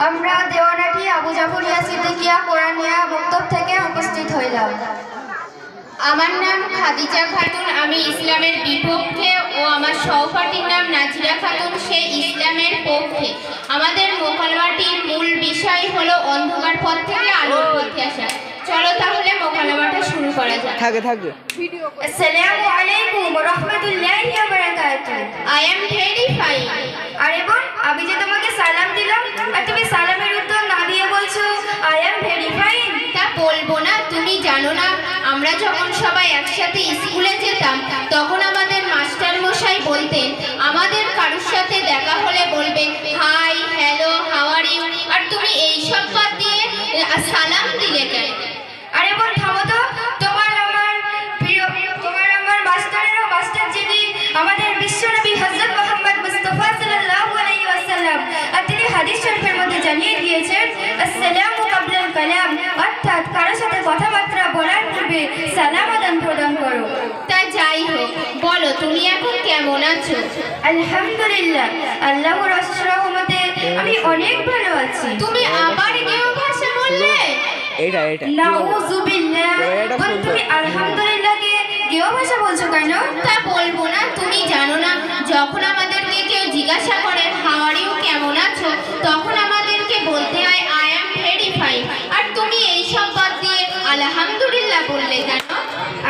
আমরা দেওয়ানাটি আবু জাফরিয়া সিদ্দিকিয়া কোরআনিয়া মক্তব থেকে উপস্থিত হইলাম। আমার নাম খাদিজা খাতুন, আমি ইসলামের বিপক্ষে, ও আমার সহপাঠীর নাম নাজিরা খাতুন, সে ইসলামের পক্ষে। আমাদের মোকালমাটির মূল বিষয় হলো অন্ধকার পথ থেকে আলোর পথে আসা। চলো তাহলে মোকালমাটা শুরু করা যাক। আসসালামু আলাইকুম ওয়া রাহমাতুল্লাহি ওয়া বারাকাতুহু। I am very fine. আরে বোন, আমি যে তোমাকে সালাম দিলাম আর তুমি সালামের উত্তর না দিয়ে বলছো আই এম ভেরি ফাইন। তা বলবো না? তুমি জানো না, আমরা যখন সবাই একসাথে স্কুলে যেতাম তখন আমাদের মাস্টার মশাই বলতেন আমাদের কারোর সাথে দেখা হলে বলবে hi, hello, how are you, আর তুমি এই সব বাদ দিয়ে সালাম দিলে কেন? আরে বোন থামো তো, তোমার আমার মাস্টারেরও মাস্টার যিনি আমাদের বিশ্বনবী হযরত মুহাম্মদ মুস্তাফা সাল্লাল্লাহু আলাইহি ওয়াসাল্লাম, আর তিনি হাদিস শরীফের মধ্যে জানিয়ে দিয়েছেন আসসালামু কাবলাল কালাম, অর্থাৎ কারোর সাথে কথাবার্তা বলার পূর্বে সালাম আদান প্রদান করো। তা যাই হোক, বলো তুমি এখন কেমন আছো? আলহামদুলিল্লাহ, আল্লাহর অশেষ রহমতে আমি অনেক ভালো আছি। তুমি আবার কেউ ভাষা বললে? নাউযুবিল্লাহ, তুমি আলহামদুলিল্লাহকে কেউ ভাষা বলছো কেন? তা বলবো না? তুমি জানো না, যখন আমাদেরকে কেউ জিজ্ঞাসা করে হাউ আর ইউ, কেমন আছো, তখন আমাদেরকে বলতে হয় আই এম ভেরি ফাইন, আর তুমি এই সব বাদ দিয়ে আলহামদুলিল্লাহ বললে কেন?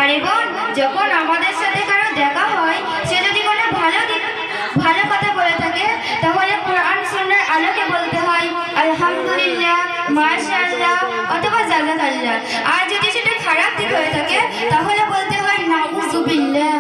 আরে বোন, যখন আমাদের সাথে কারো দেখা হয়, সে যদি কোনো ভালো কথা বলে থাকে তাহলে কোরআন সুন্নাহর আলোকে বলতে হয় আলহামদুলিল্লাহ, মাশাআল্লাহ অথবা জাযাকাল্লাহ। আর যদি সেটা খারাপ দিক হয়ে থাকে তাহলে বলতে হয় নাউযুবিল্লাহ।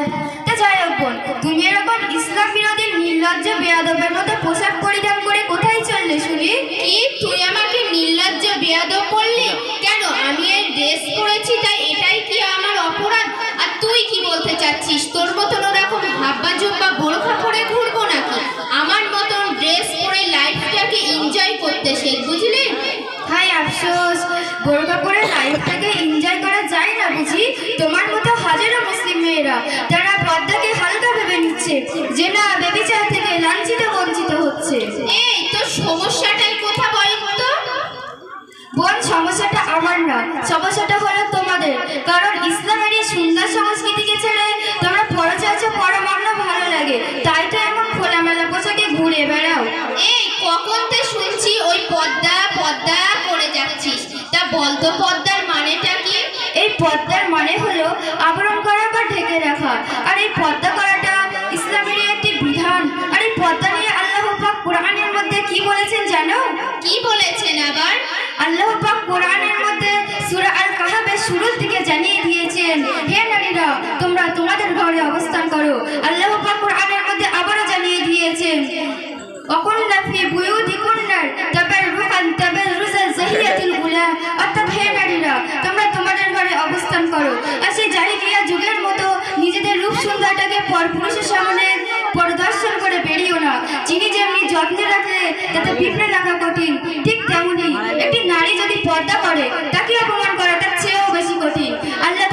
তা যাই হোক বোন, তুমি এরকম ইসলাম বিরোধী নির্লজ্জ বেয়াদবের মতো পোশাক পরিধান করে কোথায় চললে শুনি? কি তুই আমাকে নির্লজ্জ বেয়াদব বললি? কেন? আমি এই ড্রেস পরেছি তাই এটাই কি আমার অপরাধ? আর তুই কি বলতে চাচ্ছিস? তোর মতন ওরকম হাব্বা জুব্বা বোরখা পরে ঘুরবো নাকি? আমার মতন ড্রেস পরে লাইফটাকে এনজয় করতে শেখ, বুঝলি? হাই আফসোস, বোরকা পরে লাইফটাকে এনজয় করা যায় না বুঝি? তোমার মতো হাজারো মুসলিম মেয়েরা তারা পর্দাকে হালকা ভেবে নিচ্ছে, যে না ব্যভিচার থেকে লাঞ্ছিত বঞ্চিত হচ্ছে। এই তোর সমস্যাটাই কথা বল তো। বোন, সমস্যাটা আমার না, সমস্যাটা হলো তোমাদের। কারণ ইসলামের এই সুন্দর সংস্কৃতিকে ছেড়ে তোমরা পরচার্চা পরমান্ন ভালো লাগে, তাই তো এমন খোলামেলা পোশাকে ঘুরে বেড়াও। এই কখন তে শুনছি ওই পর্দা পর্দা করে যাচ্ছিস, তা বলতো পর্দার মানেটা কি? এই পর্দার মানে হলো আবরণ করা বা ঢেকে রাখা, আর এই পর্দা করাটা ইসলামের একটি বিধান। আর এই পর্দা নিয়ে আল্লাহ পাক কোরআনের মধ্যে কি বলেছেন জানো? কি বলেছেন আবার? আল্লাহ পাক কোরআনের মধ্যে সূরা আল কাহাফের শুরুর দিকে জানিয়ে দিয়েছেন, হে নারীরা তোমরা তোমাদের ঘরে অবস্থান করো। আল্লাহ পাক কোরআনের মধ্যে আবারও জানিয়ে দিয়েছেন ওয়াকুলনা ফি বুয়ুতিকুন্না তাবাররুকান তাবাররুজাল জাহিলিয়াতিল উলা, অর্থাৎ হে নারীরা তোমরা তোমাদের ঘরে অবস্থান করো। আর সেই জাহিলিয়া যুগের মতো নিজেদের রূপ সৌন্দর্যটাকে পরপুরুষের সামনে প্রদর্শন করে বেরিও না। যিনি যেমনি যত্নে রাখলে তাতে পিঁপড়ে রাখা কঠিন, ঠিক তেমনি একটি নারী যদি পর্দা করে তাকে অপমান করা তার চেয়েও বেশি কঠিন। আল্লাহ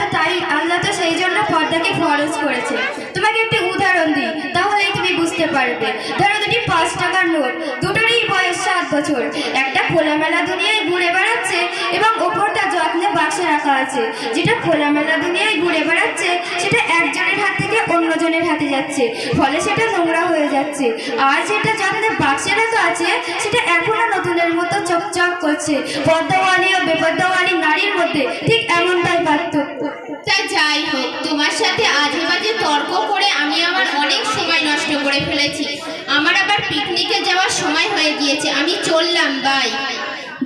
তো সেই জন্য পর্দাকে ফরজ করেছে। তোমাকে একটি উদাহরণ দিই, তাহলেই তুমি বুঝতে পারবে। ধরো দুটি 5 টাকার নোট, দুটোরই বয়স 7 বছর। একটা খোলামেলা দুনিয়ায় ঘুরে বেড়াচ্ছে এবং ওপরটা যত্নে বাক্সে রাখা আছে। যেটা খোলামেলা দুনিয়ায় ঘুরে বেড়াচ্ছে সেটা একজনের হাত থেকে অন্যজনের হাতে যাচ্ছে, ফলে সেটা নোংরা হয়ে যাচ্ছে। আর যেটা যত্নে বাক্সে রাখা আছে সেটা এখনো নতুনের মতো চকচক করছে। পর্দাওয়ালি ও বেপর্দাওয়ালি নারীর মধ্যে ঠিক এমনটাই পার্থক্য। তা যাই হোক, তোমার সাথে আজে বাজে তর্ক করে আমি আমার অনেক সময় নষ্ট করে ফেলেছি। আমার আবার পিকনিকে যাওয়ার সময় হয়ে গিয়েছে, আমি চললাম, বাই।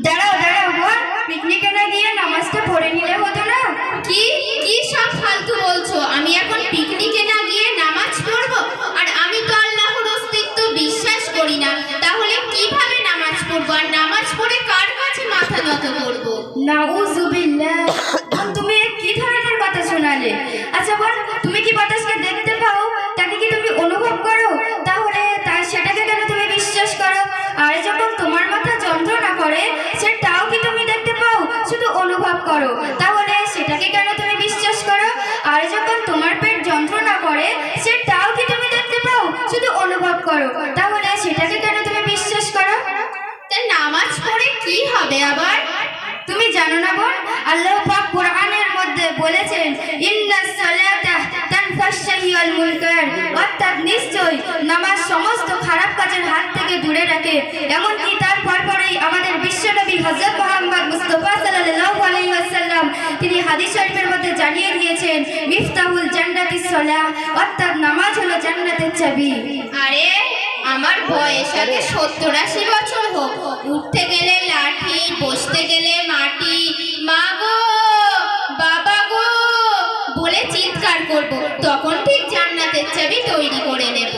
দাঁড়াও দাঁড়াও বোন, পিকনিকে না গিয়ে নামাজটা পড়ে নিলে হতো না? কি কি সব ফালতু বলছো? আমি এখন পিকনিকে না গিয়ে নামাজ পড়বো? আর আমি তো আল্লাহর অস্তিত্ব বিশ্বাস করি না, তাহলে কিভাবে নামাজ পড়বো? আর নামাজ পড়ে কার কাছে মাথা নত করবো? নাউযুবিল্লাহ, তুমি কি ধরনের কথা শোনালে? আচ্ছা বোন, তুমি কি বাতাসকে দেখতে পাও? তাকে কি তুমি অনুভব করো? তাহলে সেটাকে কেন তুমি বিশ্বাস করো? আর যখন তোমার মাথা যন্ত্রণা করে সেটাও কি তুমি দেখতে পাও, শুধু অনুভব করো? তাহলে সেটাকে কেন তুমি বিশ্বাস করো? আর যখন তোমার পেট যন্ত্রণা করে সেটাও কি তুমি দেখতে পাও, শুধু অনুভব করো? তাহলে সেটাকে কেন তুমি বিশ্বাস করো? নামাজ কি হবে আবার? তুমি জানো না বোন, আল্লাহ পাক কোরআনের মধ্যে বলেছেন ইন্নাস সালাতা তানফাশ শাইই ওয়াল মুনকার, অর্থাৎ নিশ্চয় নামাজ সমস্ত খারাপ কাজের হাত থেকে দূরে রাখে। এমনকি তার পরপরই আমাদের বিশ্বনবী হযরত মুহাম্মদ মুস্তাফা সাল্লাল্লাহু আলাইহি ওয়াসাল্লাম তিনি হাদিস শরীফের মধ্যে জানিয়ে দিয়েছেন মিফতাহুল জান্নাতিস সালাহ, অর্থাৎ নামাজ হলো জান্নাতের চাবি। আরে আমার বয়স আগে 70-80 বছর হোক, উঠতে গেলে লাঠি, বসতে গেলে মাটি, মা গো বাবা গো বলে চিৎকার করব, তখন ঠিক জান্নাতের চাবি তৈরি করে নেব।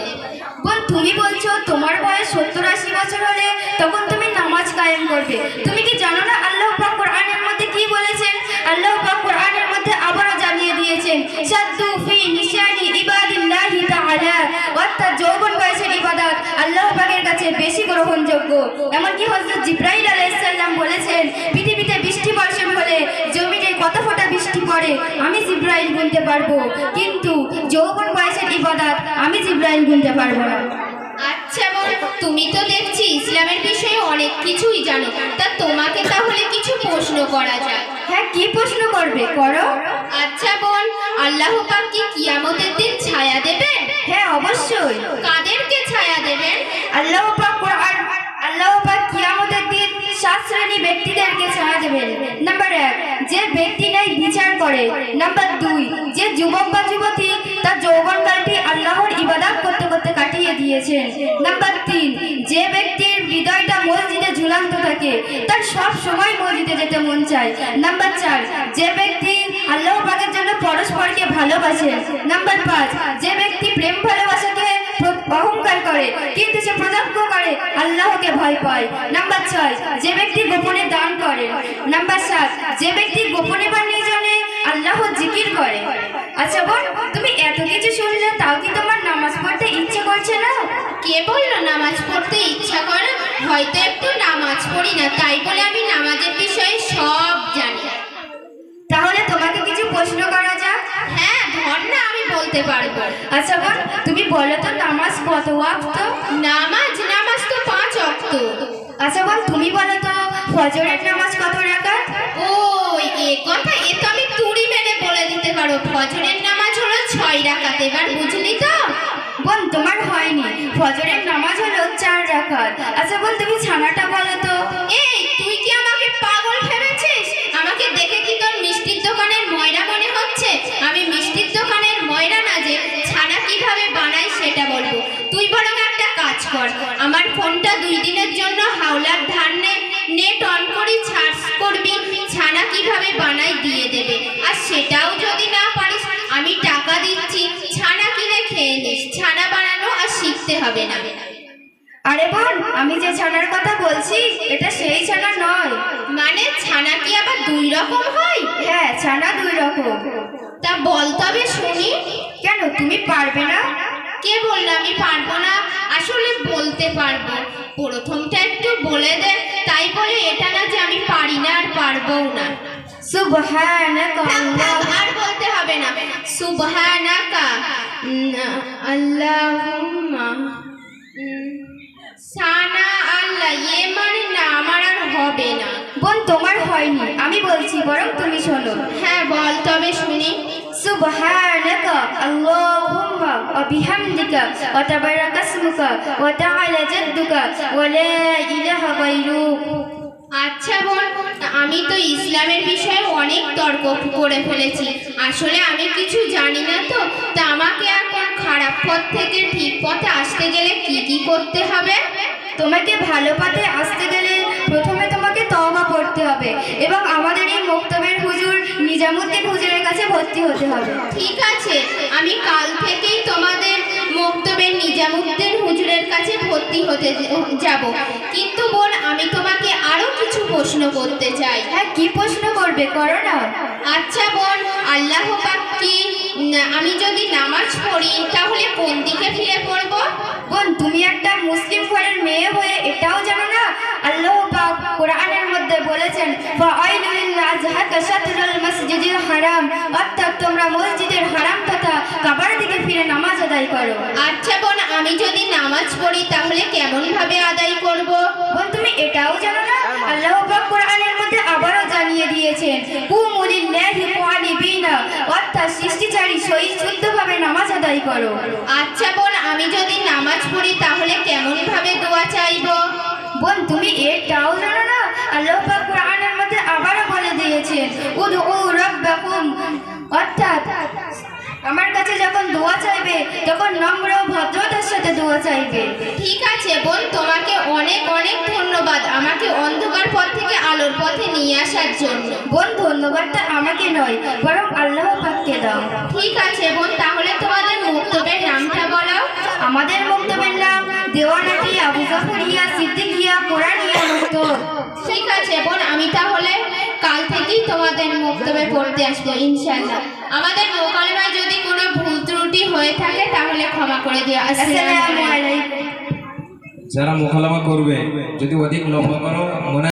বোন তুমি বলছো তোমার বয়স 70-80 বছর হলে তখন তুমি নামাজ কায়েম করবে। তুমি কি জানো না আল্লাহ পাক কোরআনের মধ্যে কি বলেছেন? আল্লাহ পাক কোরআনের মধ্যে আবারও জানিয়ে দিয়েছেন শাদ্দু ফি নিশানি ইবাদিল্লাহি তাআলা, অর্থাৎ যৌবন বয়সের ইবাদত আল্লাহ পাকের কাছে বেশি গ্রহণযোগ্য। এমনকি হযরত জিবরাইল আলাইহিস সালাম বলেছেন পৃথিবীতে বৃষ্টি বর্ষণ হলে জমিনে কত ফোঁটা বৃষ্টি পড়ে আমি জিবরাইল গুনতে পারবো, কিন্তু যৌবন বয়সের ইবাদত আমি জিবরাইল গুনতে পারবো না। আচ্ছা বোন, তুমি তো দেখছি ইসলামের বিষয়ে অনেক কিছুই জানো, তা তোমাকে তাহলে কিছু প্রশ্ন করা যায়? হ্যাঁ, কি প্রশ্ন করবে করো। আচ্ছা বোন, আল্লাহ পাক কি কিয়ামতের দিন ছায়া দেবেন? হ্যাঁ অবশ্যই। কাদেরকে ছায়া দেবেন? আল্লাহ পাক কিয়ামতের দিন 7 শ্রেণী ব্যক্তিদেরকে ছায়া দেবেন। নাম্বার 1, যে ব্যক্তি নাই বিচার করে। নাম্বার 2, যে যুবক বা যুবতী তার যৌবনকালটি আল্লাহর ইবাদত করতে করতে কাটিয়ে দিয়েছেন। নাম্বার 3, যে ব্যক্তির হৃদয়টা মসজিদে ঝুলন্ত থাকে, তার সব সময় মসজিদে যেতে মন চায়। নাম্বার 4, যে ব্যক্তি আল্লাহ পাকের জন্য পরস্পরকে ভালোবাসে। নাম্বার 5, যে ব্যক্তি প্রেম ভালোবাসাকে অহংকার করে কিন্তু সে প্রত্যক্ষ করে আল্লাহকে ভয় পায়। নাম্বার 6, যে ব্যক্তি গোপনে দান করে। নাম্বার 7, যে ব্যক্তি গোপনে বা নির্জনে আল্লাহর জিকির করে। আচ্ছা বোন, তুমি এত কিছু শুনলে তাও কি তোমার নামাজ পড়তে ইচ্ছে করছে না? কে বললো নামাজ পড়তে ইচ্ছা করে? হয়তো একটু নামাজ পড়ি না, তাই বলে আমি নামাজের বিষয়ে সব জানি। তাহলে তোমাকে কিছু প্রশ্ন করা যাক। হ্যাঁ ধর না, আমি বলতে পারবো। আচ্ছা বোন, তুমি বলো তো নামাজ কত ওয়াক্ত? নামাজ তো 5 ওয়াক্ত। আচ্ছা বোন, তুমি বলো তো ফজরের নামাজ কত রাকাত? ও এ কথা, এ তো আমি তুড়ি মেরে বলে দিতে পারো। ফজরের নামাজ হলো 6 রাকাত, এবার বুঝলি তো? বোন তোমার হয়নি, ফজরের নামাজ হলো 4 রাকাত। আচ্ছা বোন, তুমি ছানাটা বলো তো। এই তুই কি আমাকে পাগল ভেবেছিস? আমাকে দেখে কি তোর মিষ্টির দোকানের ময়রা মনে হচ্ছে? আমি মিষ্টির দোকানের ময়রা না, যে ছানা কিভাবে বানাই সেটা বলবো। তুই বরং একটা কাজ কর, আমার ফোনটা 2 দিনের জন্য হাওলার ধার নেট অন করি, সার্চ করবি ছানা কিভাবে বানাই, দিয়ে দেবে। আর সেটাও যদি না পারিস, আমি টাকা দিচ্ছি, ছানা কিনে খেয়ে নিস। ছানা বানানো আর শিখতে হবে না। আরে বোন, আমি যে ছানার কথা বলছি এটা সেই ছানা নয়। মানে ছানা কি আবার 2 রকম হয়? হ্যাঁ, ছানা 2 রকম। তা বল তবে শুনি। কেন, তুমি পারবে না? কে বলল আমি পারবো না? আসলে বলতে পারবো। প্রথমটা একটু বলে দে, তাই বলে এটা না যে আমি পারি না আর পারবো না। সুবহানাকা আর বলতে হবে না। সুবহানাকা আল্লাহুম্মা সানা আল্লাহ, এ মানে না আমার আর হবে না। বোন তোমার হয়নি, আমি বলছি, বরং তুমি শোনো। হ্যাঁ বল তবে শুনি। সুবহানাকা আল্লাহুম্মা ওয়া বিহামদিকা ওয়া তাবারাকা ইসমুকা ওয়া তাআলা জাদ্দুকা ওয়া লা ইলাহা গায়রুক। আচ্ছা বোন, আমি তো ইসলামের বিষয়ে অনেক তর্ক করে ফেলেছি। আসলে আমি কিছু জানি না তো। তা আমাকে এখন খারাপ পথ থেকে ঠিক পথে আসতে গেলে কি কি করতে হবে? তোমাকে ভালো পথে আসতে গেলে প্রথমে তোমাকে তওবা করতে হবে এবং আমাদের এই মক্তবের হুজুর নিজামুদ্দিন হুজুরের কাছে ভর্তি হতে হবে। ঠিক আছে, আমি কাল থেকেই তোমাদের মক্তবের নিজামুদ্দিন হুজুরের কাছে ভর্তি হতে যাব। কিন্তু বোন, আমি তোমাকে আরো কিছু প্রশ্ন করতে চাই। হ্যাঁ, কি প্রশ্ন করবে, করো না। আচ্ছা বোন, আল্লাহ পাক কি আমি যদি নামাজ পড়ি তাহলে কোন দিকে ফিরে পড়ব? বোন তুমি একটা মুসলিম ঘরের মেয়ে হয়ে এটাও জানো না আল্লাহ পাক কোরআনের মধ্যে বলেছেন ফাআইলুল লিল্লাযহাকা শাতরুল মাসজিদিল হারাম, অর্থাৎ তোমরা মসজিদের হারাম তথা কাবার দিকে ফিরে নামাজ আদায় করো। আচ্ছা বোন, আমি যদি নামাজ পড়ি তাহলে কেমন ভাবে আদায় করব? বোন তুমি এটাও জানো না আল্লাহ পাক কোরআনের মধ্যে আবারও জানিয়ে দিয়েছেন কুমু লিল্লাহি কানিবিনা, অর্থাৎ সৃষ্টিচারী সহিত শুদ্ধভাবে নামাজ আদায় করো। আচ্ছা বোন, আমি যদি নামাজ পড়ি তাহলে কেমন ভাবে দোয়া চাইবো? বোন, তুমি এটাও জানো না? আল্লাহ পাক কোরআনের মধ্যে আবারও বলে দিয়েছেন উদউ রাব্বাকুম, অর্থাৎ আমার কাছে যখন দোয়া চাইবে তখন নম্র ও ভদ্রতার সাথে দোয়া চাইবে। ঠিক আছে বোন, তোমাকে অনেক অনেক ধন্যবাদ আমাকে অন্ধকার পথ থেকে আলোর পথে নিয়ে আসার জন্য। বোন, ধন্যবাদটা আমাকে নয় বরং আল্লাহ পাককে দাও। ঠিক আছে বোন, তাহলে তোমাদের মুক্তবের নামটা বলো। আমাদের মুক্তবের নাম দেওয়ানাটি আবু জাফরিয়া সিদ্দিকিয়া কোরআনিয়া মুক্তব। ঠিক আছে বোন, আমি তাহলে কাল থেকেই তোমাদের মুক্তবে পড়তে আসবো ইনশাআল্লাহ। আমাদের মোকালেমায় যদি কোনো ভুল ত্রুটি হয়ে থাকে তাহলে ক্ষমা করে দিও। আসসালামু আলাইকুম। যারা মোকালামা করবে যদি অধিক লম্বা করো মনে